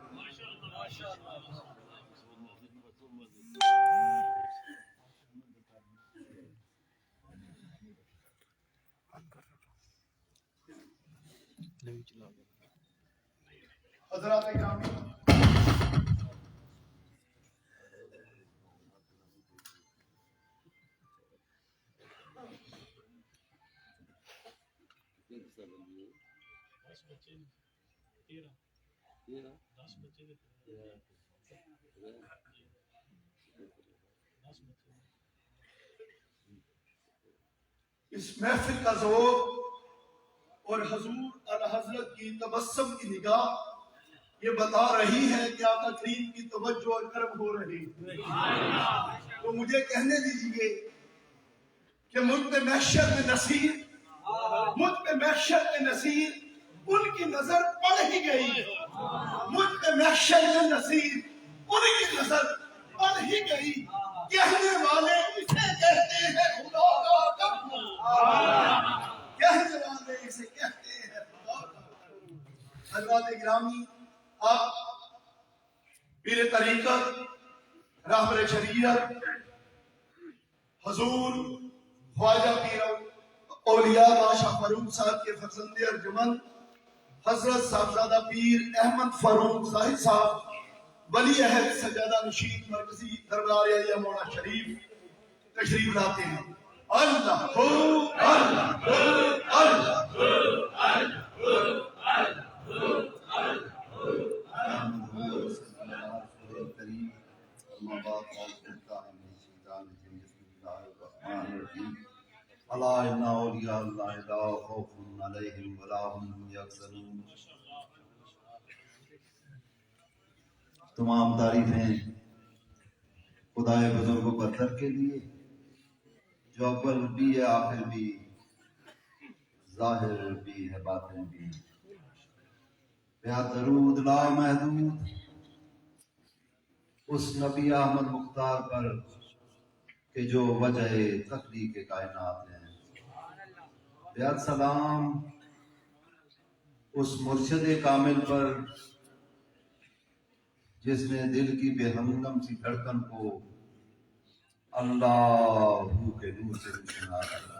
Speaker 2: حضرات گرامی, اس محفل کا ذوق اور حضور الحضرت کی تبسم کی نگاہ یہ بتا رہی ہے کہ آقا کریم کی توجہ اور کرم ہو رہی ہے۔ تو مجھے کہنے دیجئے کہ مجھ پہ محشر میں نصیر ان کی نظر پڑ ہی گئی، مجھ پہ محشر میں نصیر ان کی نظر پڑ ہی گئی، کہنے والے اسے کہتے ہیں خدا کا کرم، کہنے والے اسے کہتے ہیں خدا کا کرم۔ حضرات گرامی، آپ پیر طریقت راہبر شریعت حضور خواجہ پیر اولیاء بادشاہ فاروق صاحب کے فرزند ارجمند حضرت صاحبزادہ پیر احمد فاروق زاہد صاحب ولی عہد سجادہ نشین مرکزی دربار عالیہ مولا شریف تشریف لاتے ہیں۔ اللہ ہو اللہ ہو اللہ
Speaker 5: الا ان اولیاء اللہ لا خوف علیہم ولا هم یحزنون۔ تمام تعریفیں خدائے بزرگ و برتر کے لیے جو اول بھی ہے آخر بھی، ظاہر بھی ہے باطن بھی۔ بیا درود لا محدود اس نبی احمد مختار پر کہ جو وجہ تخلیق کائنات ہیں۔ بیا سلام اس مرشد کامل پر جس نے دل کی بے ہنگم سی دھڑکن کو اللہ کے نور سے روشنا کرنا۔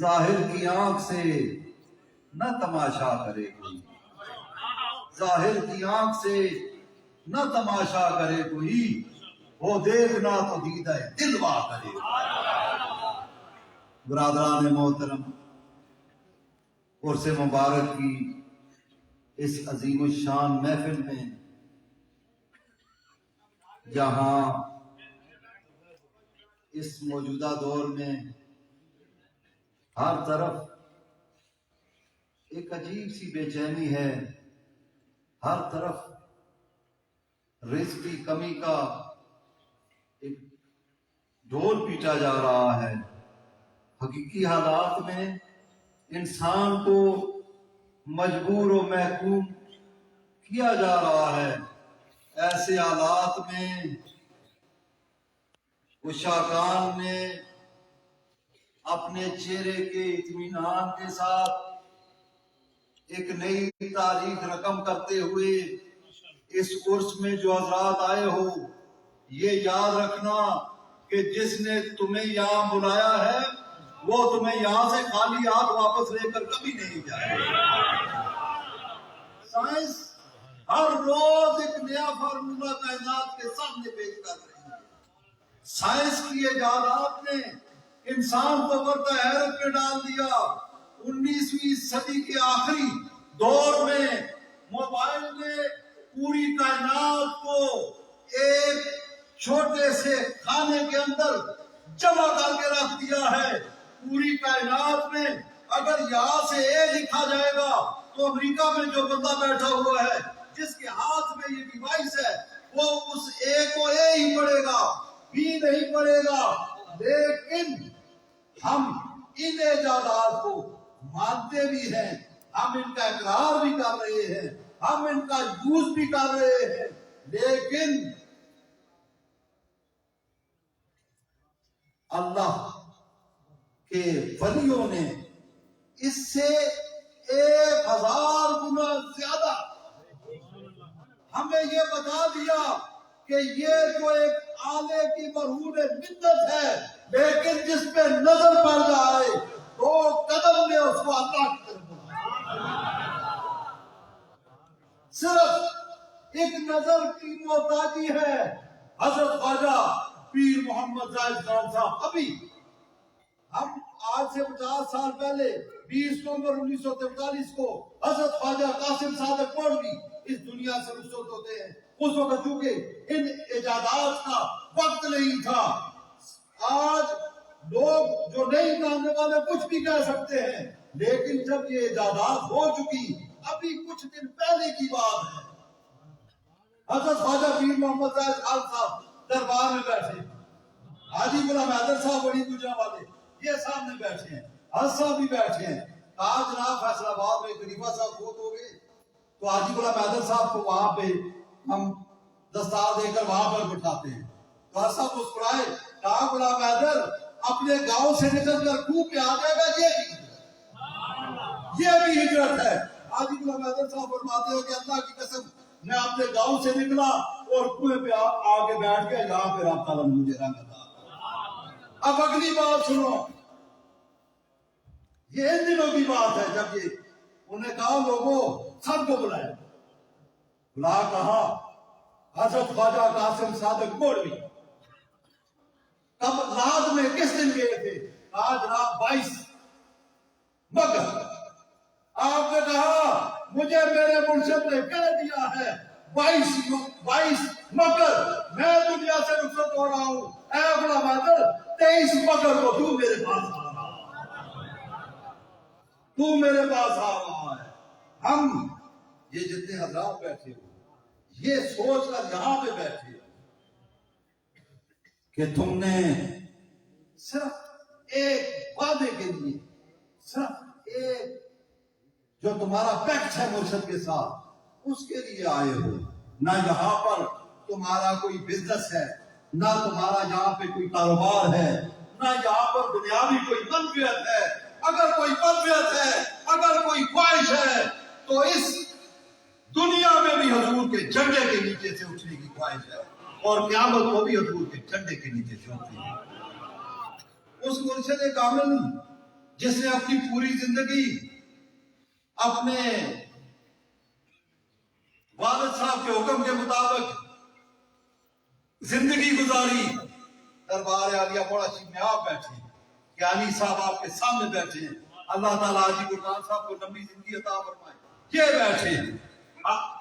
Speaker 5: ظاہر کی آنکھ سے نہ تماشا کرے کوئی، ظاہر کی آنکھ سے نہ تماشا کرے کوئی، وہ دیکھنا تو دیدہ دل وا کرے۔ برادران محترم، عرس مبارک کی اس عظیم الشان محفل میں جہاں اس موجودہ دور میں ہر طرف ایک عجیب سی بے چینی ہے، ہر طرف رزق کی کمی کا ایک ڈھول پیٹا جا رہا ہے، حقیقی حالات میں انسان کو مجبور و محکوم کیا جا رہا ہے۔ ایسے حالات میں عشاقان نے اپنے چہرے کے اطمینان کے ساتھ ایک نئی تاریخ رقم کرتے ہوئے اس عرس میں جو حضرات آئے ہو، یہ یاد رکھنا کہ جس نے تمہیں یہاں بلایا ہے وہ تمہیں یہاں سے خالی ہاتھ واپس لے کر کبھی نہیں جائے گا۔ سائنس ہر روز ایک نیا فارمولہ کائنات کے سامنے پیش کر رہی ہے۔ سائنس کی ایجادات نے انسان کو برتہ حیرت میں ڈال دیا۔ 19ویں صدی کے آخری دور میں موبائل نے پوری کائنات کو ایک چھوٹے سے کھانے کے اندر جمع کر کے رکھ دیا ہے۔ پوری کائنات میں اگر یہاں سے اے لکھا جائے گا تو امریکہ میں جو بندہ بیٹھا ہوا ہے جس کے ہاتھ میں یہ ڈیوائس ہے وہ اس اے کو اے ہی پڑھے گا، بی نہیں پڑھے گا۔ لیکن ہم ان ایجادات کو مانتے بھی ہیں، ہم ان کا اقرار بھی کر رہے ہیں، ہم ان کا یوز بھی کر رہے ہیں، لیکن اللہ کے ولیوں نے اس سے 1000 گنا زیادہ ہمیں یہ بتا دیا کہ یہ جو ایک آلے کی مرہون مدت ہے، لیکن جس پہ نظر پڑ جائے 2 قدم میں اس کو اللہ کی طرف صرف ایک نظر کی محتاجی ہے۔ حضرت خواجہ پیر محمد زاہد خان صاحب ابھی ہم آج سے 50 سال پہلے 20 نومبر 1943 کو حضرت خواجہ قاسم صادق مولوی اس دنیا سے رخصت ہوتے ہیں. اس وقت چونکہ ان ایجادات کا وقت نہیں تھا. آج لوگ جو نہیں ماننے والے کچھ بھی کہہ سکتے ہیں، لیکن جب یہ ایجادات ہو چکی، ابھی کچھ دن پہلے کی بات ہے، حضرت خواجہ پیر محمد زاہد خان صاحب دربار میں بیٹھے، حاجی غلام حیدر صاحب بڑی گجرا والے یہ سامنے بیٹھے ہیں، حضرت صاحب بھی بیٹھے ہیں. کہا جناب فیصل آباد میں خلیفہ صاحب فوت ہو گئے، تو حاجی غلام حیدر صاحب کو وہاں پہ ہم دستار دے کر وہاں پر بٹھاتے ہیں. تو حضرت صاحب مسکرائے، کہا غلام حیدر اپنے گاؤں سے نکل کر کنویں پہ آ جائے گا، یہ بھی ہجرت ہے. حاجی غلام حیدر صاحب فرماتے ہیں کہ اللہ کی قسم میں اپنے گاؤں سے نکلا اور کنویں پہ آ کے بیٹھ گیا، یہاں پہ رب تعالیٰ نے مجھے رنگ عطا. اب اگلی بات سنو، یہ ان دنوں کی بات ہے جب یہ انہوں نے کہا لوگوں سب کو بلایا، بلا کہا حضرت خواجہ قاسم صادق مولوی کب رات میں کس دن گئے تھے؟ آج رات 22 مگر. آپ نے کہا مجھے میرے مرشد نے کہہ دیا ہے 22 مگر میں دنیا سے رخصت ہو رہا ہوں. اے غلام حیدر 23 مگر کو تو میرے پاس آ رہا ہے، تو میرے پاس آ رہا ہے. ہم یہ جتنے حضرات بیٹھے ہو یہ سوچ کر یہاں پہ بیٹھے کہ تم نے صرف ایک وعدے کے لیے، صرف ایک جو تمہارا پیکٹ ہے مرشد کے ساتھ، اس کے لیے آئے ہو. نہ یہاں پر تمہارا کوئی بزنس ہے، نہ تمہارا یہاں پہ کوئی کاروبار ہے، نہ یہاں پر دنیاوی کوئی منفعت ہے. اگر کوئی منفعت ہے، اگر کوئی خواہش ہے تو اس دنیا میں بھی حضور کے جھنڈے کے نیچے سے اٹھنے کی خواہش ہے، اور قیامت کو بھی حضور کے جھنڈے کے نیچے سے اٹھنے کی. اس مرشد کامل جس نے اپنی پوری زندگی اپنے والد صاحب کے حکم کے مطابق زندگی گزاری، دربار عالیہ موڑا شریف میں آپ بیٹھے ہیں، قیانی صاحب آپ کے سامنے بیٹھے ہیں، اللہ تعالیٰ حاجی قرآن صاحب کو لمبی زندگی عطا فرمائے، یہ بیٹھے ہیں.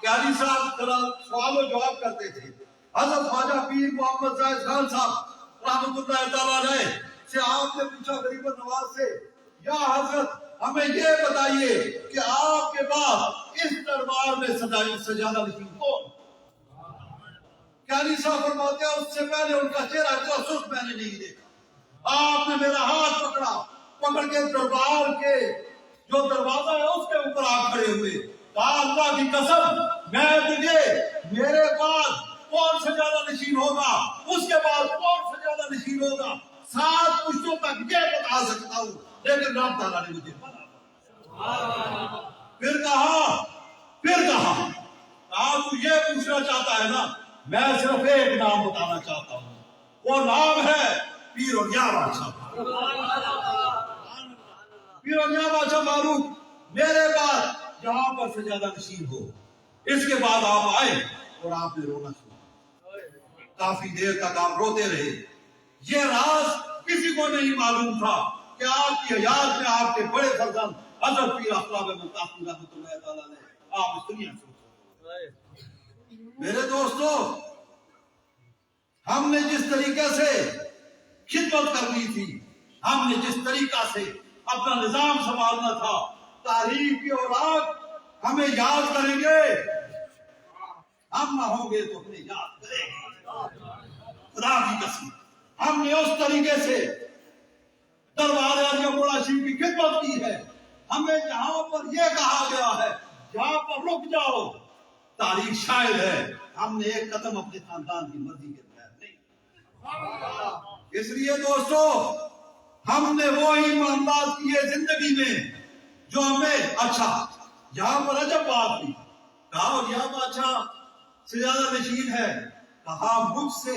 Speaker 5: قیانی صاحب ذرا سوال و جواب کرتے تھے. حضرت خواجہ پیر محمد زاہد خان صاحب رحمۃ اللہ تعالیٰ علیہ سے آپ نے پوچھا غریب نواز سے، یا حضرت ہمیں یہ بتائیے کہ آپ کے بعد اس دربار میں سجادہ نشین کون؟ قیانی صاحب فرماتے ہیں اس سے پہلے ان کا چہرہ اتنا سرخ میں نے نہیں دیکھا. آپ نے میرا ہاتھ پکڑ کے دربار کے جو دروازہ ہے اس کے اوپر آپ کھڑے ہوئے، کہا اللہ کی قسم میں تجھے میرے بعد کون سجادہ نشین ہوگا، اس کے بعد کون سجادہ نشین ہوگا 7 پشتوں تک یہ بتا سکتا ہوں، لیکن رب تعالیٰ نے مجھے بتا. پھر کہا تو یہ پوچھنا چاہتا ہے نا، میں صرف ایک نام بتانا چاہتا ہوں، وہ نام ہے پیر اولیا بادشاہ. پیر اولیا بادشاہ معروف میرے بعد یہاں پر سجادہ نشین ہو. اس کے بعد آپ آئے اور آپ نے رونا شروع، کافی دیر تک آپ روتے رہے. یہ راز کسی کو نہیں معلوم تھا کہ آپ کی حیات میں آپ کے بڑے فرزند حضرت پیر اخلاق ملتاقی رحمۃ اللہ تعالیٰ نے آپ اس دنیا سے. میرے دوستو، ہم نے جس طریقے سے خدمت کرنی تھی، ہم نے جس طریقہ سے اپنا نظام سنبھالنا تھا، تاریخ کی اوراق ہمیں یاد کریں گے، ہم نہ ہوں گے تو ہمیں یاد کریں گے. خدا کی قسم ہم نے اس طریقے سے دربار عالیہ مولا شریف کی خدمت کی ہے. ہمیں جہاں پر یہ کہا گیا ہے جہاں پر رک جاؤ، تاریخ شاہد ہے ہم نے ایک قدم اپنے خاندان کی مرضی کے تحت نہیں. اس لیے دوستو ہم نے وہی معاملات کیے زندگی میں جو ہمیں اچھا. یہاں پر عجب بات تھی، کہا یہ بادشاہ سجادہ نشین ہے، کہا مجھ سے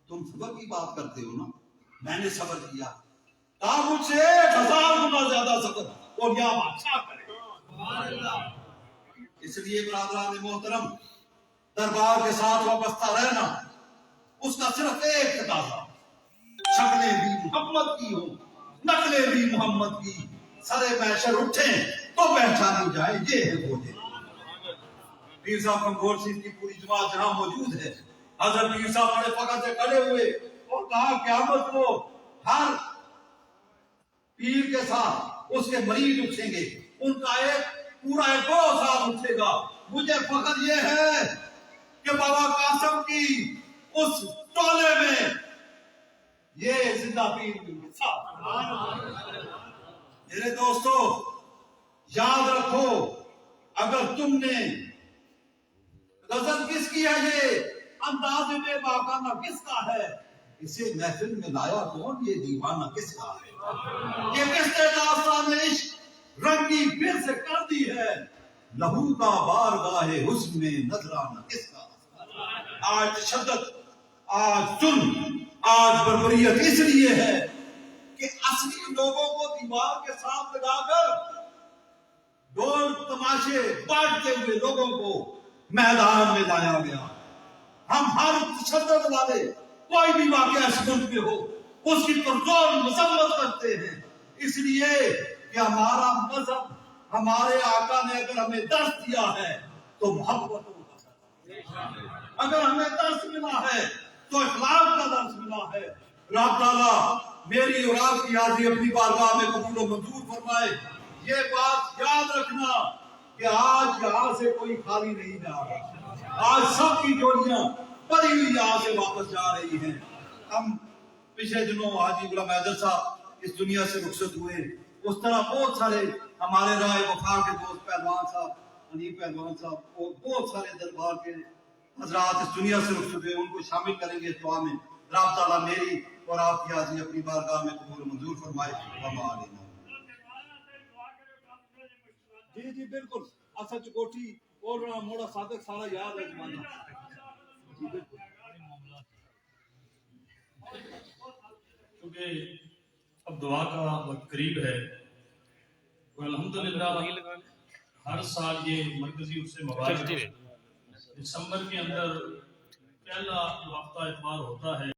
Speaker 5: تم صبر کی بات کرتے ہو نا، میں نے صبر کیا. کہا مجھ سے 1000 گنا زیادہ صبر اور یا بادشاہ کرے. اس لیے برادران محترم، دربار کے ساتھ وابستہ رہنا اس کا صرف ایک تقاضا، شکلیں بھی محبت کی ہو، نقلیں بھی محمد کی سرے محشر اٹھیں تو پہچانی جائے یہ ہے وہ دن۔ پیر صاحب کمبور سے کی پوری جماعت جہاں موجود ہے، حضرت پیر صاحب بڑے فخر سے کھڑے ہوئے اور کہا قیامت کو ہر پیر کے ساتھ اس کے مرید اٹھیں گے، ان کا ایک پورا ایک گروہ ساتھ اٹھے گا۔ مجھے فخر یہ ہے کہ بابا قاسم کی اس ٹولے میں یہ زندہ پیر بھی ساتھ۔ میرے دوستو یاد رکھو، اگر تم نے غزل کس کی ہے، یہ انداز میں باقانہ کس کا ہے، اسے محفل میں لایا کون، یہ دیوانہ کس کا ہے، یہ کس نے داستان عشق رنگی پھر سے کر دی ہے، لہو کا بارگاہ حسن میں نذرانہ کس کا۔ آج تشدد، آج ظلم، آج بربریت اس لیے ہے کہ اصلی لوگوں کو دیوار کے ساتھ لگا کر ڈول تماشے بانٹتے ہوئے لوگوں کو میدان میں لایا گیا۔ ہم ہر تشدد والے کوئی بھی واقعہ اس ملک میں ہو اس کی پرزور مذمت کرتے ہیں، اس لیے کہ ہمارا مذہب، ہمارے آقا نے اگر ہمیں درس دیا ہے تو محبت کا، اگر ہمیں درس ملا ہے تو اخلاق کا درس ملا ہے۔ رب تعالیٰ میری اور آپ کی حاضری اپنی بارگاہ میں قبول و منظور فرمائے۔ یہ بات یاد رکھنا کہ آج یہاں سے کوئی خالی نہیں جا رہا، آج سب کی جوڑیاں بڑی ہوئی یہاں سے واپس جا رہی ہیں۔ ہم پچھلے دنوں حاجی غلام حیدر صاحب اس دنیا سے رخصت ہوئے، اس طرح بہت سارے ہمارے رائے وفا کے دوست پہلوان صاحب، حنیف پہلوان صاحب اور بہت سارے دربار کے حضرات اس دنیا سے رخصت ہوئے، ان کو شامل کریں گے اس دعا میں۔ رب تعالیٰ میری اور آپ کی حاضری اپنی بارگاہ میں قبول و منظور فرمائے۔
Speaker 6: جی بالکل، اسد چکوٹھی اور موڑا صادق سارا یاد ہے زمانہ۔ جی بالکل،
Speaker 1: کیونکہ اب دعا کا وقت قریب ہے اور الحمدللہ ہر سال یہ مرکزی عرصے مبارک دسمبر کے اندر پہلا جو ہفتہ اتوار ہوتا ہے